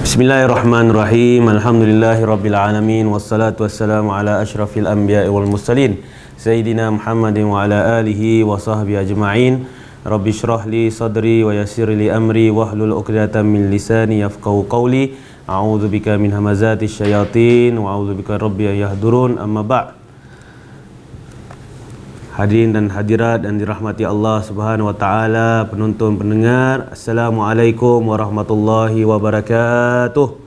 Bismillahirrahmanirrahim. Alhamdulillahirabbil alamin wassalatu wassalamu ala asyrafil anbiya'i wal mursalin sayyidina Muhammadin wa ala alihi wa sahbihi ajma'in. Rabbi shrah li sadri wa yassir li amri wahlul 'uqdatam min lisani yafqahu qawli. A'udzu bika min hamazati syayatin wa a'udzu bika rabbi an yahdurun. Amma ba'. Hadirin dan hadirat dan dirahmati Allah Subhanahu wa taala, penonton pendengar, Assalamualaikum warahmatullahi wabarakatuh.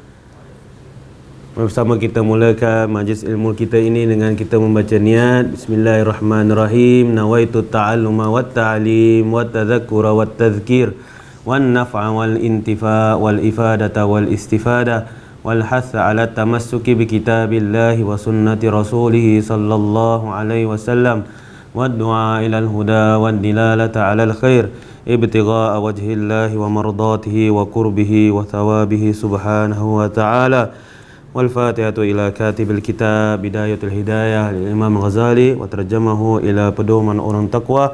Bersama kita mulakan majlis ilmu kita ini dengan kita membaca niat. Bismillahirrahmanirrahim. Nawaitu ta'alluma wat ta'lim wat tadhakkura wat tadhkir wan naf'a wal intifa' wal ifadata wal istifada wal hatha 'ala tamassuki bi kitabillahi wa sunnati rasulih sallallahu alaihi wasallam والدعاء إلى الهدى والدلالة على الخير ابتغاء وجه الله ومرضاته وقربه وثوابه سبحانه وتعالى والفاتحة إلى كاتب الكتاب بداية الهداية للإمام الغزالي وترجمه إلى بدوما أوران تقوى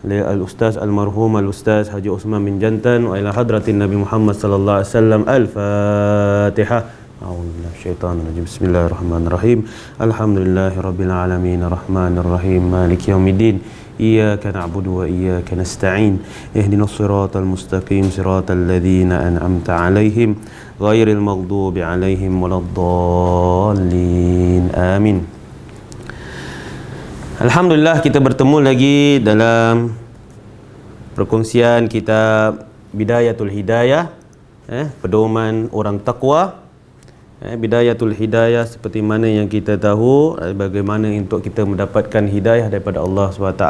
للأستاذ المرحوم الأستاذ حاجي عثمان بن جنتن وإلى حضرة النبي محمد صلى الله عليه وسلم. الفاتحة. A'udzubillahi Bismillahirrahmanirrahim. Alhamdulillahirabbil alamin arrahmanir rahim maliki yaumiddin. Iyyaka na'budu wa iyyaka nasta'in. Ihdinas siratal mustaqim siratal ladzina an'amta 'alaihim ghairil maghdubi 'alaihim waladdallin. Amin. Alhamdulillah, kita bertemu lagi dalam perkongsian kitab Bidayatul Hidayah, pedoman orang takwa. Bidayatul Hidayah, seperti mana yang kita tahu, bagaimana untuk kita mendapatkan hidayah daripada Allah SWT,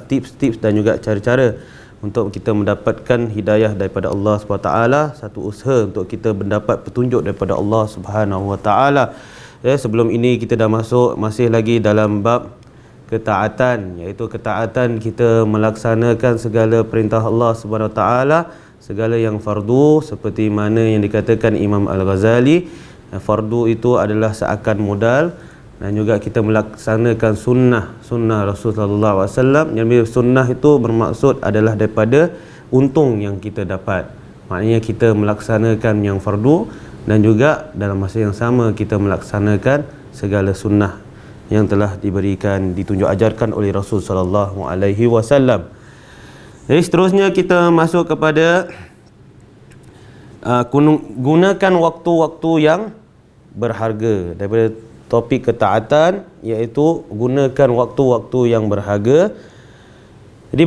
tips-tips dan juga cara-cara untuk kita mendapatkan hidayah daripada Allah SWT, satu usaha untuk kita mendapat petunjuk daripada Allah SWT. Sebelum ini kita dah masih lagi dalam bab ketaatan, iaitu ketaatan kita melaksanakan segala perintah Allah SWT, segala yang fardu, seperti mana yang dikatakan Imam Al-Ghazali. Fardu itu adalah seakan modal, dan juga kita melaksanakan sunnah Rasulullah SAW. Yang sunnah itu bermaksud adalah daripada untung yang kita dapat. Maknanya kita melaksanakan yang fardu dan juga dalam masa yang sama kita melaksanakan segala sunnah yang telah ditunjuk ajarkan oleh Rasul sallallahu alaihi wasallam. Jadi seterusnya kita masuk kepada gunakan waktu-waktu yang berharga. Daripada topik ketaatan, iaitu gunakan waktu-waktu yang berharga. Jadi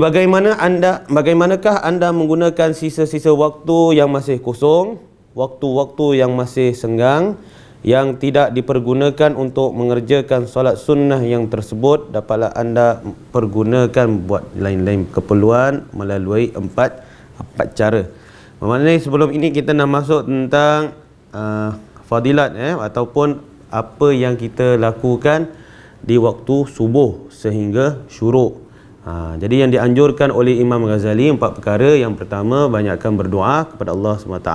bagaimanakah anda menggunakan sisa-sisa waktu yang masih kosong, waktu-waktu yang masih senggang, yang tidak dipergunakan untuk mengerjakan solat sunnah yang tersebut, dapatlah anda pergunakan buat lain-lain keperluan melalui empat cara. Maknanya sebelum ini kita nak masuk tentang fadilat ataupun apa yang kita lakukan di waktu subuh sehingga syuruk. Jadi yang dianjurkan oleh Imam Ghazali 4 perkara. Yang pertama, banyakkan berdoa kepada Allah SWT,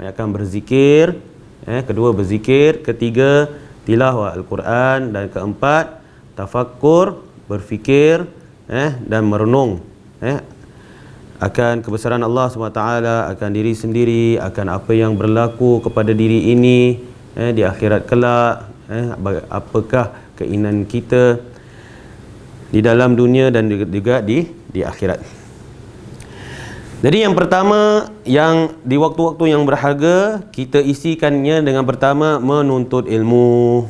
banyakkan berzikir, kedua berzikir, ketiga tilawah Al-Quran, dan keempat tafakkur, berfikir dan merenung akan kebesaran Allah SWT, akan diri sendiri, akan apa yang berlaku kepada diri ini di akhirat kelak, apakah keinginan kita di dalam dunia dan juga di akhirat. Jadi yang pertama, yang di waktu-waktu yang berharga, kita isikannya dengan pertama menuntut ilmu.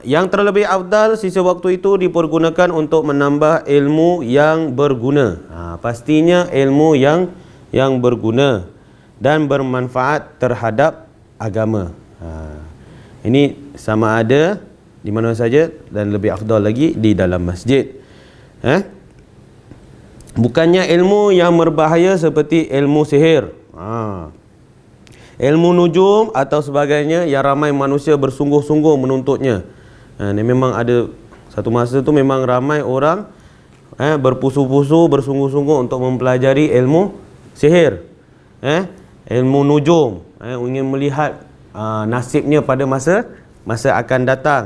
Yang terlebih afdal, sisa waktu itu dipergunakan untuk menambah ilmu yang berguna. Pastinya ilmu yang berguna dan bermanfaat terhadap agama. Ini sama ada di mana saja, dan lebih afdal lagi di dalam masjid. Bukannya ilmu yang berbahaya seperti ilmu sihir, ilmu nujum atau sebagainya yang ramai manusia bersungguh-sungguh menuntutnya. Ini memang ada satu masa tu memang ramai orang berpusu-pusu, bersungguh-sungguh untuk mempelajari ilmu sihir, ilmu nujum, ingin melihat nasibnya pada masa akan datang.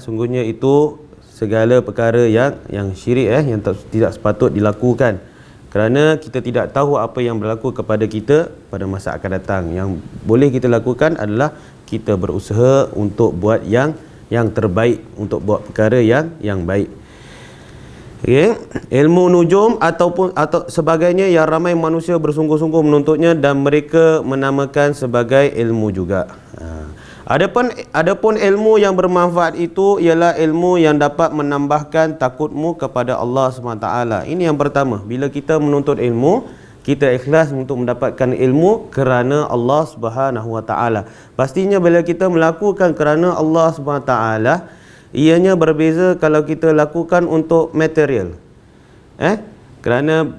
Sungguhnya itu segala perkara yang syirik, yang tidak sepatut dilakukan. Kerana kita tidak tahu apa yang berlaku kepada kita pada masa akan datang. Yang boleh kita lakukan adalah kita berusaha untuk buat yang terbaik, untuk buat perkara yang baik. Okay. Ilmu nujum atau sebagainya yang ramai manusia bersungguh-sungguh menuntutnya dan mereka menamakan sebagai ilmu juga. Adapun ilmu yang bermanfaat itu ialah ilmu yang dapat menambahkan takutmu kepada Allah SWT. Ini yang pertama. Bila kita menuntut ilmu, kita ikhlas untuk mendapatkan ilmu kerana Allah SWT. Pastinya bila kita melakukan kerana Allah SWT, ianya berbeza kalau kita lakukan untuk material. Kerana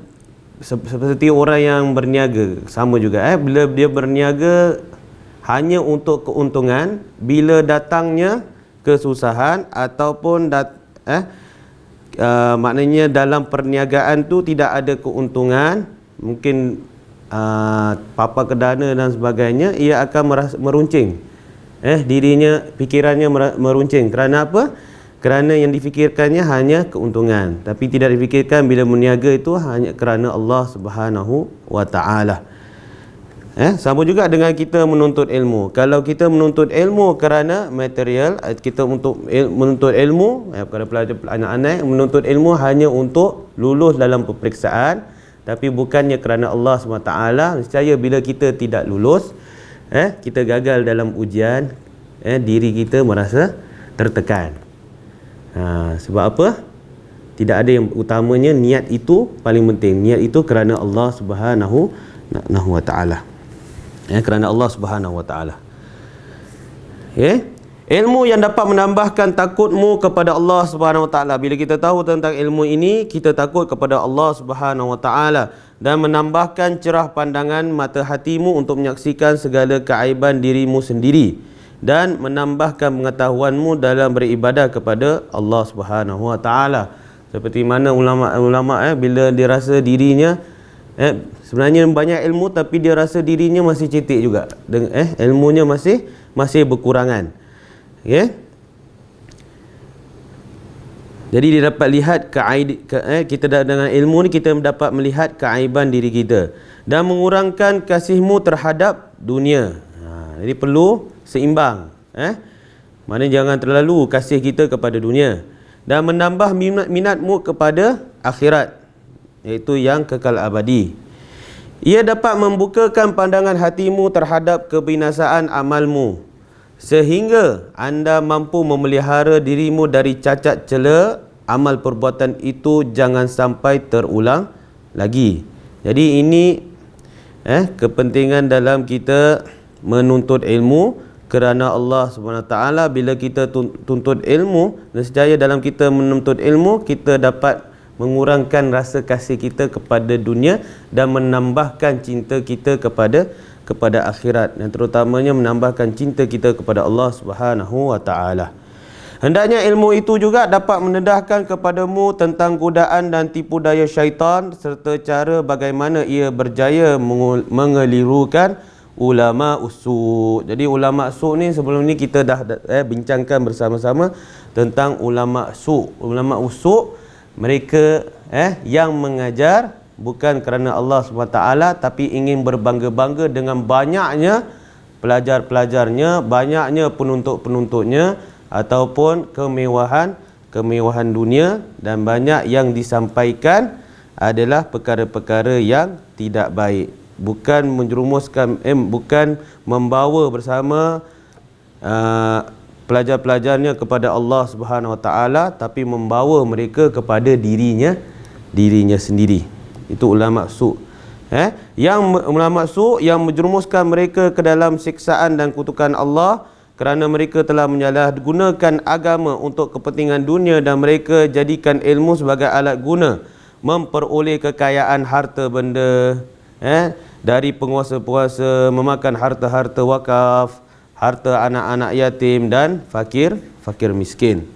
seperti orang yang berniaga, sama juga. Bila dia berniaga hanya untuk keuntungan, bila datangnya kesusahan ataupun maknanya dalam perniagaan tu tidak ada keuntungan, mungkin papa kedana dan sebagainya, ia akan meruncing. Dirinya, fikirannya meruncing. Kerana apa? Kerana yang difikirkannya hanya keuntungan, tapi tidak difikirkan bila berniaga itu hanya kerana Allah Subhanahu wa taala. Sama juga dengan kita menuntut ilmu. Kalau kita menuntut ilmu kerana material, kita menuntut ilmu, kepada pelajar anak-anak menuntut ilmu hanya untuk lulus dalam peperiksaan, tapi bukannya kerana Allah SWT, nescaya bila kita tidak lulus, kita gagal dalam ujian, diri kita merasa tertekan. Sebab apa? Tidak ada yang utamanya, niat itu paling penting. Niat itu kerana Allah Subhanahu wa taala. Kerana Allah Subhanahu wa taala. Ilmu yang dapat menambahkan takutmu kepada Allah Subhanahu wa taala. Bila kita tahu tentang ilmu ini, kita takut kepada Allah Subhanahu wa taala dan menambahkan cerah pandangan mata hatimu untuk menyaksikan segala keaiban dirimu sendiri dan menambahkan pengetahuanmu dalam beribadah kepada Allah Subhanahu wa taala. Seperti mana ulama bila dia rasa dirinya sebenarnya banyak ilmu tapi dia rasa dirinya masih cetek juga. Ilmunya masih berkurangan. Jadi dia dapat lihat kita dengan ilmu ni kita dapat melihat keaiban diri kita dan mengurangkan kasihmu terhadap dunia. Jadi perlu seimbang. Mana jangan terlalu kasih kita kepada dunia dan menambah minatmu kepada akhirat, iaitu yang kekal abadi. Ia dapat membukakan pandangan hatimu terhadap kebinasaan amalmu sehingga anda mampu memelihara dirimu dari cacat cela amal perbuatan itu jangan sampai terulang lagi. Jadi ini kepentingan dalam kita menuntut ilmu kerana Allah SWT. Bila kita tuntut ilmu, nescaya dalam kita menuntut ilmu, kita dapat mengurangkan rasa kasih kita kepada dunia dan menambahkan cinta kita kepada akhirat, dan terutamanya menambahkan cinta kita kepada Allah Subhanahu wa taala. Hendaknya ilmu itu juga dapat mendedahkan kepadamu tentang godaan dan tipu daya syaitan serta cara bagaimana ia berjaya mengelirukan ulama usu'. Jadi ulama su' ni sebelum ni kita dah bincangkan bersama-sama tentang ulama su'. Ulama usu' mereka yang mengajar bukan kerana Allah SWT, tapi ingin berbangga-bangga dengan banyaknya pelajar-pelajarnya, banyaknya penuntut-penuntutnya, ataupun kemewahan dunia, dan banyak yang disampaikan adalah perkara-perkara yang tidak baik. Bukan menjerumuskan, bukan membawa bersama pelajar-pelajarnya kepada Allah Subhanahu Wa Taala, tapi membawa mereka kepada dirinya sendiri. Itu ulama su'. Yang ulama su' yang menjerumuskan mereka ke dalam siksaan dan kutukan Allah kerana mereka telah menyalahgunakan agama untuk kepentingan dunia dan mereka jadikan ilmu sebagai alat guna memperoleh kekayaan harta benda dari penguasa-penguasa, memakan harta-harta wakaf, harta anak-anak yatim dan fakir miskin.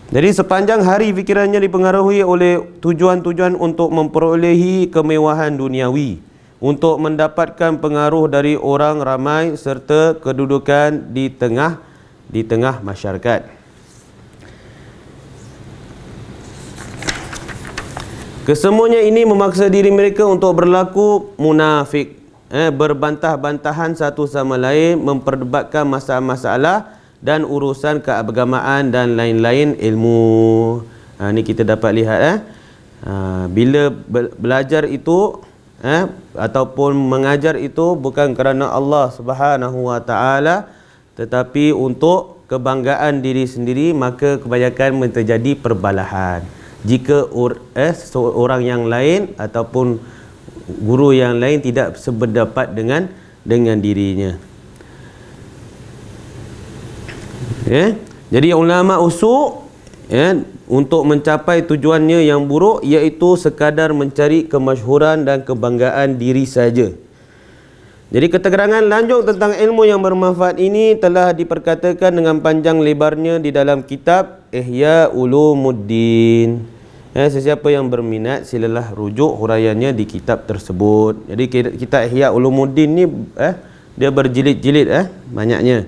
Jadi sepanjang hari fikirannya dipengaruhi oleh tujuan-tujuan untuk memperolehi kemewahan duniawi, untuk mendapatkan pengaruh dari orang ramai serta kedudukan di tengah masyarakat. Kesemuanya ini memaksa diri mereka untuk berlaku munafik, berbantah-bantahan satu sama lain, memperdebatkan masalah-masalah dan urusan keagamaan dan lain-lain ilmu. Ni kita dapat lihat bila belajar itu ataupun mengajar itu bukan kerana Allah Subhanahu wa taala, tetapi untuk kebanggaan diri sendiri, maka kebanyakan terjadi perbalahan. Jika seorang yang lain ataupun guru yang lain tidak sependapat dengan dirinya. Jadi ulama usul untuk mencapai tujuannya yang buruk, iaitu sekadar mencari kemasyhuran dan kebanggaan diri saja. Jadi keterangan lanjut tentang ilmu yang bermanfaat ini telah diperkatakan dengan panjang lebarnya di dalam kitab Ihya Ulumuddin. Sesiapa yang berminat silalah rujuk huraiannya di kitab tersebut. Jadi kitab Ihya Ulumuddin ni dia berjilid-jilid banyaknya.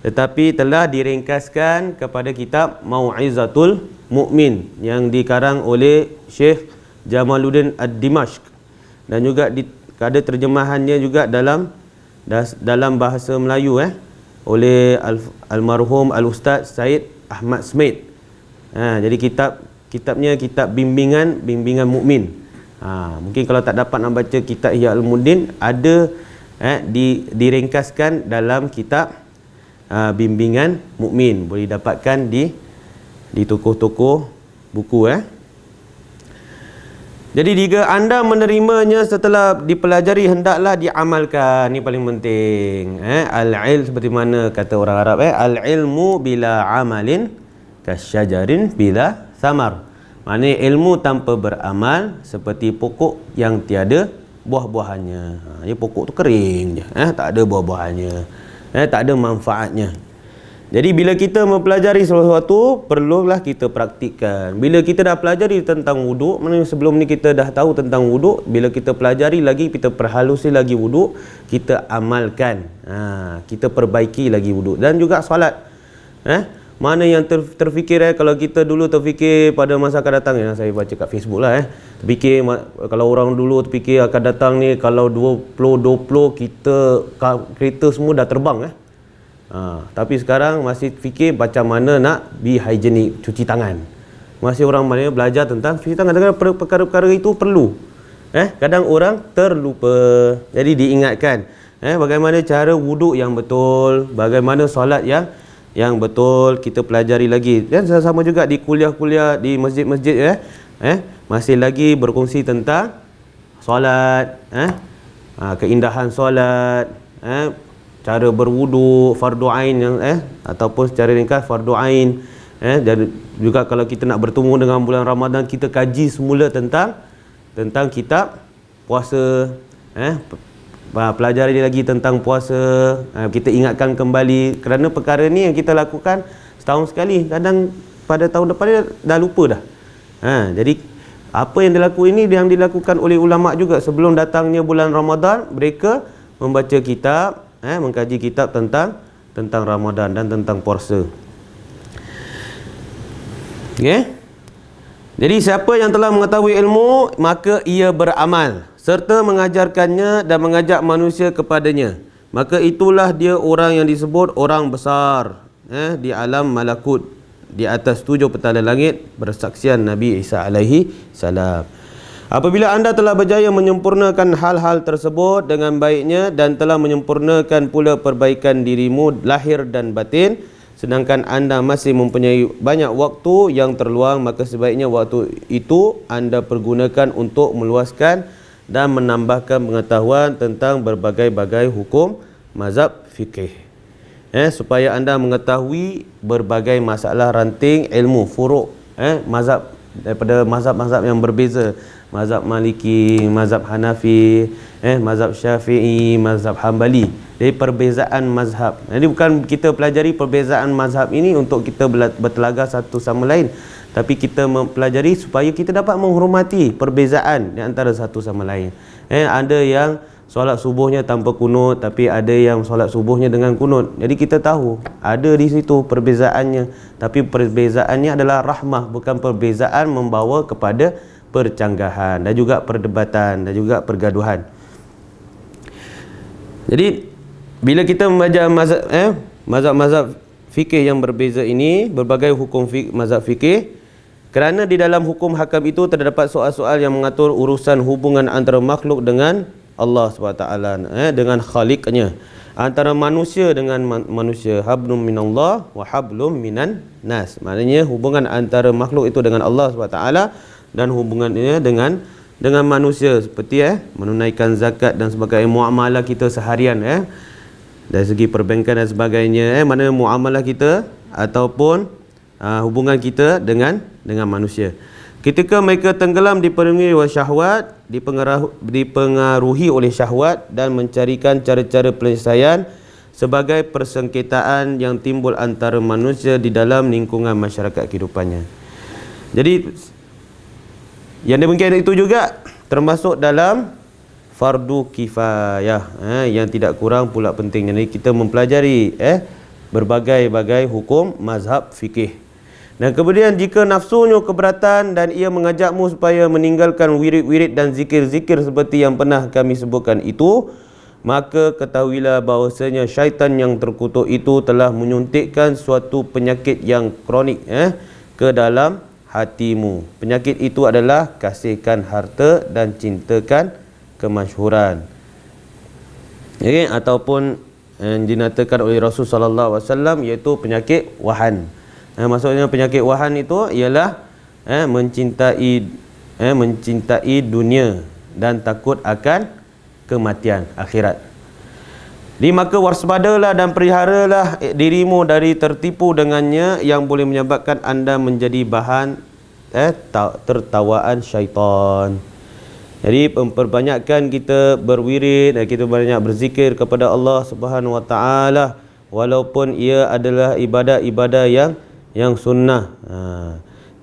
Tetapi telah diringkaskan kepada kitab Mau'izatul Mu'min yang dikarang oleh Syekh Jamaluddin Ad-Dimashq, dan juga ada terjemahannya juga dalam bahasa Melayu oleh almarhum Al-Ustaz Said Ahmad Smaid. Jadi kitabnya kitab bimbingan mukmin. Mungkin kalau tak dapat nak baca kitab Ihya Ulumuddin, ada diringkaskan dalam kitab bimbingan mukmin, boleh dapatkan di toko-toko buku. Jadi jika anda menerimanya setelah dipelajari, hendaklah diamalkan. Ini paling penting. Al-ilm, seperti mana kata orang Arab, al-ilmu bila amalin kasyajarin bila samar. Maknanya ilmu tanpa beramal seperti pokok yang tiada buah-buahannya. Pokok tu kering je, tak ada buah-buahannya, tak ada manfaatnya. Jadi bila kita mempelajari sesuatu, perlulah kita praktikkan. Bila kita dah pelajari tentang wuduk, maknanya sebelum ni kita dah tahu tentang wuduk, bila kita pelajari lagi, kita perhalusi lagi wuduk, kita amalkan, kita perbaiki lagi wuduk. Dan juga solat. Mana yang terfikir kalau kita dulu terfikir pada masa akan datang, yang saya baca kat Facebook lah, terfikir kalau orang dulu terfikir akan datang ni, kalau 2020 kereta semua dah terbang. Tapi sekarang masih fikir macam mana nak be hygienic, cuci tangan. Masih orang mana belajar tentang cuci tangan. Dengan perkara-perkara itu perlu. Kadang orang terlupa. Jadi diingatkan bagaimana cara wuduk yang betul, bagaimana solat yang betul, kita pelajari lagi. Dan sama juga di kuliah-kuliah di masjid-masjid masih lagi berkongsi tentang solat, keindahan solat, cara berwuduk, fardu ain yang ataupun secara ringkas fardu ain. Dan juga kalau kita nak bertemu dengan bulan Ramadan, kita kaji semula tentang kitab puasa, pelajari lagi tentang puasa, kita ingatkan kembali, kerana perkara ni yang kita lakukan setahun sekali, kadang pada tahun depan dah lupa dah. Jadi apa yang dilakukan oleh ulama juga sebelum datangnya bulan Ramadan, mereka membaca kitab, mengkaji kitab tentang Ramadan dan tentang puasa. Jadi siapa yang telah mengetahui ilmu, maka ia beramal serta mengajarkannya dan mengajak manusia kepadanya, maka itulah dia orang yang disebut orang besar di alam malakut, di atas 7 petala langit, bersaksian Nabi Isa alaihi salam. Apabila anda telah berjaya menyempurnakan hal-hal tersebut dengan baiknya dan telah menyempurnakan pula perbaikan dirimu lahir dan batin, sedangkan anda masih mempunyai banyak waktu yang terluang, maka sebaiknya waktu itu anda pergunakan untuk meluaskan dan menambahkan pengetahuan tentang berbagai-bagai hukum mazhab fikih, supaya anda mengetahui berbagai masalah ranting ilmu furuk mazhab, daripada mazhab-mazhab yang berbeza, mazhab Maliki, mazhab Hanafi, mazhab Syafi'i, mazhab Hambali. Jadi perbezaan mazhab. Jadi bukan kita pelajari perbezaan mazhab ini untuk kita bertelaga satu sama lain, tapi kita mempelajari supaya kita dapat menghormati perbezaan di antara satu sama lain. Ada yang solat subuhnya tanpa kunut, tapi ada yang solat subuhnya dengan kunut. Jadi kita tahu ada di situ perbezaannya, tapi perbezaannya adalah rahmah, bukan perbezaan membawa kepada percanggahan dan juga perdebatan dan juga pergaduhan. Jadi bila kita membaca mazhab fikih yang berbeza ini, berbagai hukum mazhab fikih, kerana di dalam hukum hakam itu terdapat soal-soal yang mengatur urusan hubungan antara makhluk dengan Allah SWT, dengan Khaliqnya, antara manusia dengan manusia, hablum minallah wa hablum minan nas. Maknanya hubungan antara makhluk itu dengan Allah SWT dan hubungannya dengan manusia, seperti menunaikan zakat dan sebagainya, muamalah kita seharian, dari segi perbankan dan sebagainya, mana muamalah kita ataupun hubungan kita dengan manusia. Ketika mereka tenggelam dipenuhi oleh syahwat, dipengaruhi oleh syahwat dan mencarikan cara-cara penyelesaian sebagai persengketaan yang timbul antara manusia di dalam lingkungan masyarakat kehidupannya. Jadi yang demikian itu juga termasuk dalam fardu kifayah, yang tidak kurang pula penting. Jadi kita mempelajari berbagai-bagai hukum mazhab fikih. Dan kemudian jika nafsunya keberatan dan ia mengajakmu supaya meninggalkan wirid-wirid dan zikir-zikir seperti yang pernah kami sebutkan itu, maka ketahuilah bahawasanya syaitan yang terkutuk itu telah menyuntikkan suatu penyakit yang kronik ke dalam hatimu. Penyakit itu adalah kasihkan harta dan cintakan kemasyhuran, ataupun yang dinatakan oleh Rasulullah SAW, iaitu penyakit wahan. Maksudnya penyakit wahan itu ialah mencintai dunia dan takut akan kematian akhirat. Jadi maka waspadalah dan peliharalah dirimu dari tertipu dengannya, yang boleh menyebabkan anda menjadi bahan tertawaan syaitan. Jadi memperbanyakkan kita berwirid, kita banyak berzikir kepada Allah Subhanahu Wa Taala, walaupun ia adalah ibadah-ibadah yang sunnah,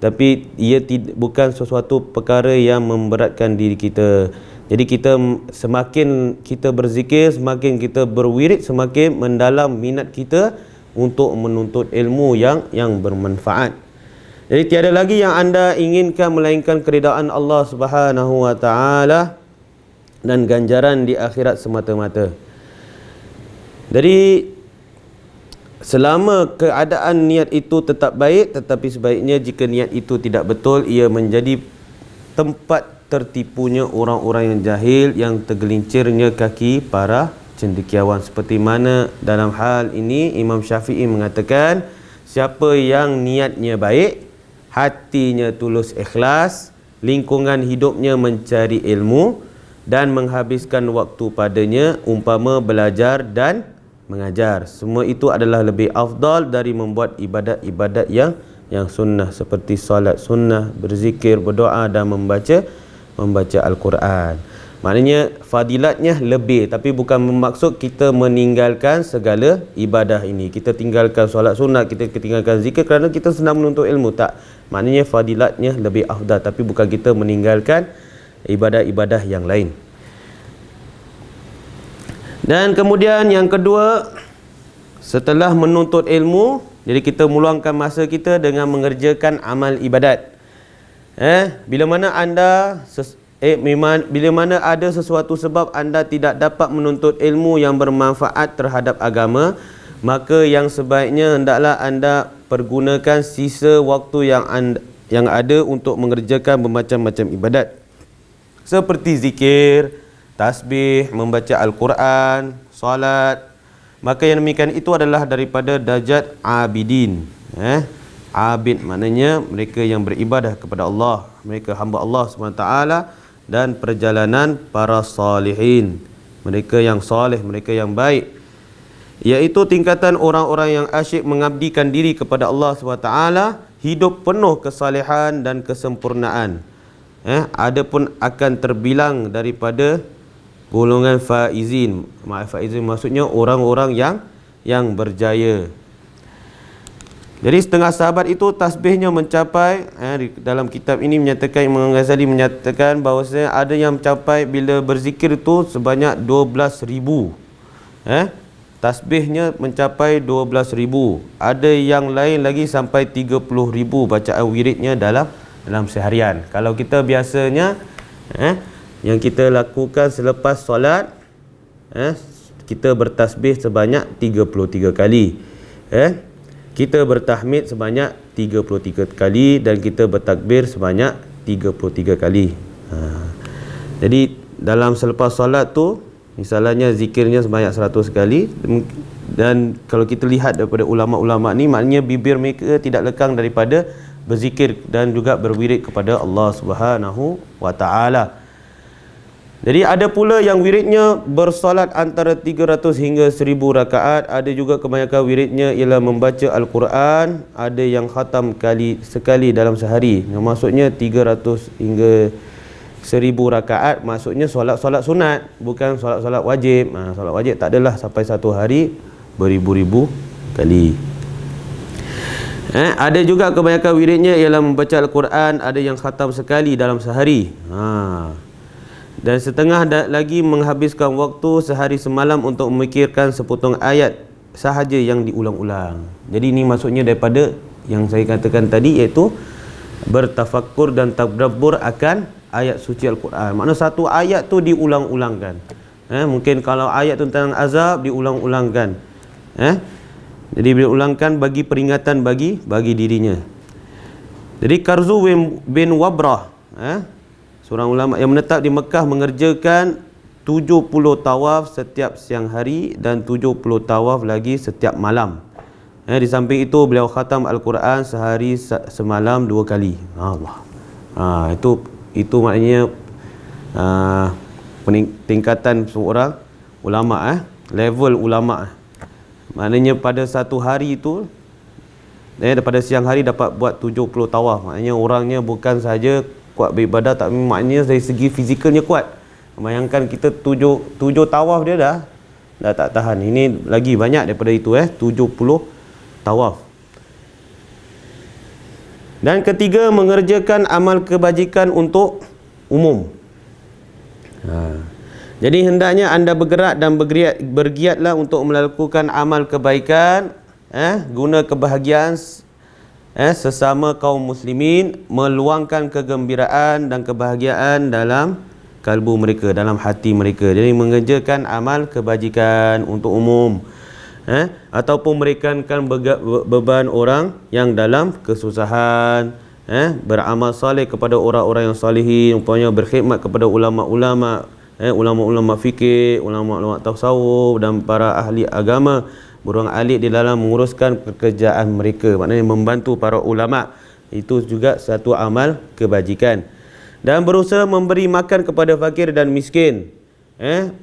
tapi ia bukan sesuatu perkara yang memberatkan diri kita. Jadi kita semakin kita berzikir, semakin kita berwirid, semakin mendalam minat kita untuk menuntut ilmu yang bermanfaat. Jadi tiada lagi yang anda inginkan melainkan keridaan Allah Subhanahu Wa Taala dan ganjaran di akhirat semata-mata. Jadi selama keadaan niat itu tetap baik, tetapi sebaiknya jika niat itu tidak betul, ia menjadi tempat tertipunya orang-orang yang jahil, yang tergelincirnya kaki para cendekiawan. Seperti mana dalam hal ini Imam Syafi'i mengatakan, siapa yang niatnya baik, hatinya tulus ikhlas, lingkungan hidupnya mencari ilmu dan menghabiskan waktu padanya, umpama belajar dan mengajar, semua itu adalah lebih afdal dari membuat ibadat-ibadat yang sunnah, seperti solat sunnah, berzikir, berdoa dan membaca Al-Quran. Maknanya fadilatnya lebih, tapi bukan bermaksud kita meninggalkan segala ibadah ini. Kita tinggalkan solat sunnah, kita tinggalkan zikir kerana kita sedang menuntut ilmu, tak. Maknanya fadilatnya lebih afdal, tapi bukan kita meninggalkan ibadah-ibadah yang lain. Dan kemudian yang kedua, setelah menuntut ilmu, jadi kita meluangkan masa kita dengan mengerjakan amal ibadat. Bila mana ada sesuatu sebab anda tidak dapat menuntut ilmu yang bermanfaat terhadap agama, maka yang sebaiknya hendaklah anda pergunakan sisa waktu yang ada untuk mengerjakan bermacam-macam ibadat, seperti zikir, tasbih, membaca Al-Quran, solat. Maka yang demikian itu adalah daripada darjat abidin. Abid maknanya mereka yang beribadah kepada Allah, mereka hamba Allah SWT, dan perjalanan para salihin, mereka yang salih, mereka yang baik, iaitu tingkatan orang-orang yang asyik mengabdikan diri kepada Allah SWT, hidup penuh kesalehan dan kesempurnaan. Adapun akan terbilang daripada golongan faizin. Faizin maksudnya orang-orang yang berjaya. Jadi setengah sahabat itu tasbihnya mencapai, dalam kitab ini menyatakan, Imam Ghazali menyatakan bahawasanya ada yang mencapai bila berzikir itu sebanyak 12,000. Tasbihnya mencapai 12,000. Ada yang lain lagi sampai 30,000 bacaan wiridnya dalam seharian. Kalau kita biasanya yang kita lakukan selepas solat, kita bertasbih sebanyak 33 kali, kita bertahmid sebanyak 33 kali, dan kita bertakbir sebanyak 33 kali. Jadi dalam selepas solat tu, misalnya zikirnya sebanyak 100 kali. Dan kalau kita lihat daripada ulama-ulama ni, maknanya bibir mereka tidak lekang daripada berzikir dan juga berwirid kepada Allah Subhanahu wa taala. Jadi ada pula yang wiridnya bersolat antara 300 hingga 1000 rakaat. Ada juga kebanyakan wiridnya ialah membaca Al-Quran. Ada yang khatam sekali dalam sehari. Yang maksudnya 300 hingga 1000 rakaat maksudnya solat-solat sunat, bukan solat-solat wajib. Solat wajib tak adalah sampai satu hari beribu-ribu kali. Ada juga kebanyakan wiridnya ialah membaca Al-Quran. Ada yang khatam sekali dalam sehari. Dan setengah lagi menghabiskan waktu sehari semalam untuk memikirkan sepotong ayat sahaja yang diulang-ulang. Jadi ini maksudnya daripada yang saya katakan tadi, iaitu bertafakkur dan tadabbur akan ayat suci Al-Quran. Maknanya satu ayat tu diulang-ulangkan. Mungkin kalau ayat tentang azab diulang-ulangkan. Jadi diulangkan bagi peringatan bagi dirinya. Jadi Karzu bin Wabrah, seorang ulama yang menetap di Mekah, mengerjakan 70 tawaf setiap siang hari dan 70 tawaf lagi setiap malam. Di samping itu beliau khatam Al-Quran sehari semalam 2 kali. Allah. Itu maknanya tingkatan seorang ulama, level ulama. Maknanya pada satu hari itu, pada siang hari dapat buat 70 tawaf. Maknanya orangnya bukan sahaja kuat beribadah, tak, maknanya dari segi fizikalnya kuat. Bayangkan kita 7 tawaf dia dah tak tahan. Ini lagi banyak daripada itu, 70 tawaf. Dan ketiga, mengerjakan amal kebajikan untuk umum. Jadi hendaknya anda bergerak dan bergiatlah untuk melakukan amal kebaikan, guna kebahagiaan sesama kaum muslimin, meluangkan kegembiraan dan kebahagiaan dalam kalbu mereka, dalam hati mereka. Jadi mengerjakan amal kebajikan untuk umum, ataupun meringankan beban orang yang dalam kesusahan, beramal soleh kepada orang-orang yang salihin, umpamanya berkhidmat kepada ulama-ulama, ulama-ulama fikih, ulama-ulama tasawuf dan para ahli agama, beruang alik di dalam menguruskan pekerjaan mereka. Maknanya membantu para ulama, itu juga satu amal kebajikan. Dan berusaha memberi makan kepada fakir dan miskin,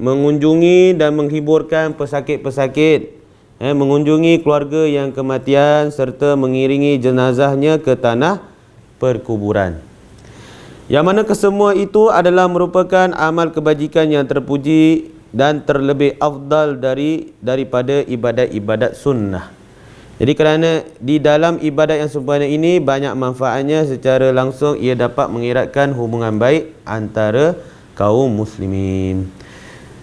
mengunjungi dan menghiburkan pesakit-pesakit, mengunjungi keluarga yang kematian, serta mengiringi jenazahnya ke tanah perkuburan. Yang mana kesemua itu adalah merupakan amal kebajikan yang terpuji dan terlebih afdal daripada ibadat-ibadat sunnah. Jadi kerana di dalam ibadat yang sempurna ini banyak manfaatnya, secara langsung ia dapat mengeratkan hubungan baik antara kaum muslimin.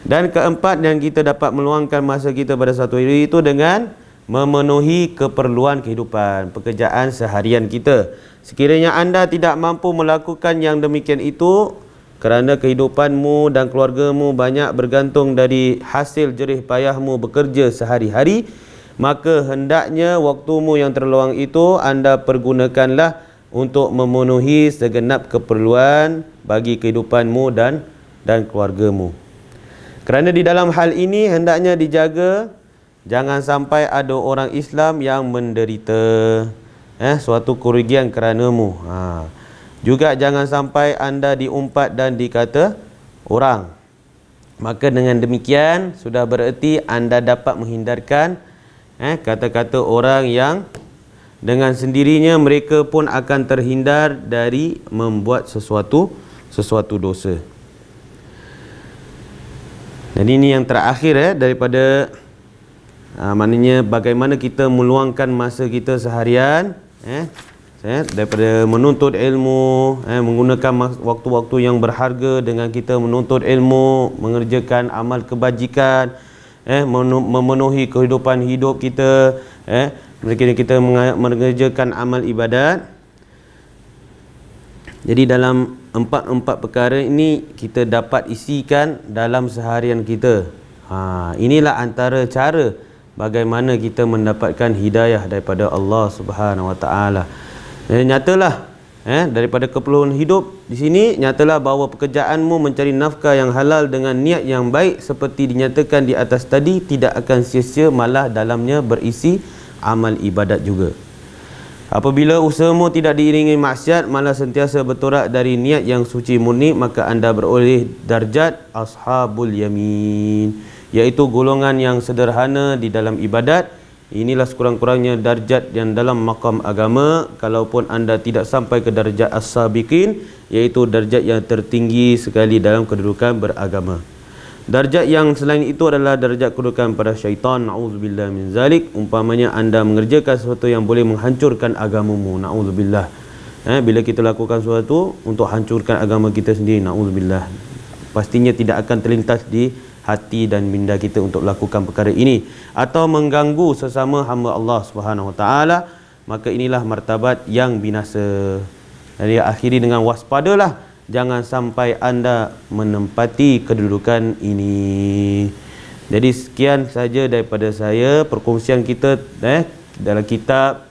Dan keempat, yang kita dapat meluangkan masa kita pada satu hari itu dengan memenuhi keperluan kehidupan, pekerjaan seharian kita. Sekiranya anda tidak mampu melakukan yang demikian itu, kerana kehidupanmu dan keluargamu banyak bergantung dari hasil jerih payahmu bekerja sehari-hari, maka hendaknya waktumu yang terluang itu anda pergunakanlah untuk memenuhi segenap keperluan bagi kehidupanmu dan keluargamu. Kerana di dalam hal ini hendaknya dijaga jangan sampai ada orang Islam yang menderita suatu kerugian keranamu. Juga jangan sampai anda diumpat dan dikata orang. Maka dengan demikian sudah bererti anda dapat menghindarkan kata-kata orang yang dengan sendirinya mereka pun akan terhindar dari membuat sesuatu dosa. Jadi ini yang terakhir daripada maknanya bagaimana kita meluangkan masa kita seharian, daripada menuntut ilmu, menggunakan waktu-waktu yang berharga dengan kita menuntut ilmu, mengerjakan amal kebajikan, memenuhi kehidupan hidup kita, kita mengerjakan amal ibadat. Jadi dalam empat perkara ini kita dapat isikan dalam seharian kita. Inilah antara cara bagaimana kita mendapatkan hidayah daripada Allah Subhanahu Wa Taala. Nyatalah daripada keperluan hidup di sini, nyatalah bahawa pekerjaanmu mencari nafkah yang halal dengan niat yang baik seperti dinyatakan di atas tadi tidak akan sia-sia, malah dalamnya berisi amal ibadat juga. Apabila usahamu tidak diiringi maksiat, malah sentiasa bertolak dari niat yang suci murni, maka anda beroleh darjat ashabul yamin, iaitu golongan yang sederhana di dalam ibadat. Inilah sekurang-kurangnya darjat yang dalam maqam agama. Kalaupun anda tidak sampai ke darjat as-sabiqin, iaitu darjat yang tertinggi sekali dalam kedudukan beragama. Darjat yang selain itu adalah darjat kedudukan pada syaitan. Na'udzubillah min zalik. Umpamanya anda mengerjakan sesuatu yang boleh menghancurkan agamamu. Na'udzubillah. Bila kita lakukan sesuatu untuk hancurkan agama kita sendiri, na'udzubillah, pastinya tidak akan terlintas di hati dan minda kita untuk lakukan perkara ini, atau mengganggu sesama hamba Allah Subhanahu Wa Taala, maka inilah martabat yang binasa. Jadi akhiri dengan waspadalah, jangan sampai anda menempati kedudukan ini. Jadi sekian saja daripada saya perkongsian kita dalam kitab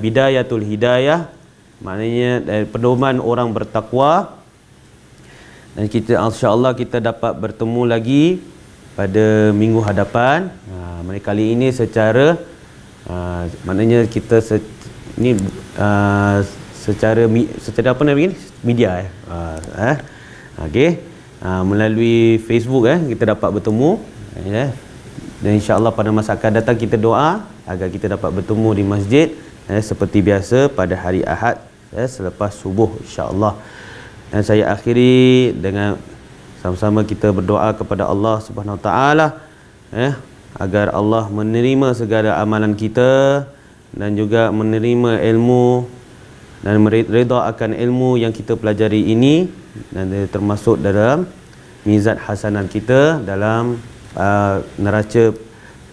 Bidayatul Hidayah, maknanya dari pedoman orang bertakwa. Dan kita insya-Allah kita dapat bertemu lagi pada minggu hadapan. Kali ini secara maknanya kita secara apa nama ini? Media okey. Melalui Facebook kita dapat bertemu dan insya-Allah pada masa akan datang kita doa agar kita dapat bertemu di masjid seperti biasa pada hari Ahad selepas subuh insya-Allah. Dan saya akhiri dengan sama-sama kita berdoa kepada Allah Subhanahu Wa Taala agar Allah menerima segala amalan kita dan juga menerima ilmu dan redha akan ilmu yang kita pelajari ini, dan termasuk dalam mizan hasanat kita dalam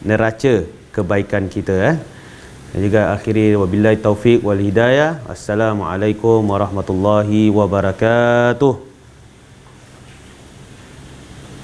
neraca kebaikan kita. Dan juga akhiri wabillahi taufiq wal hidayah. Assalamualaikum warahmatullahi wabarakatuh.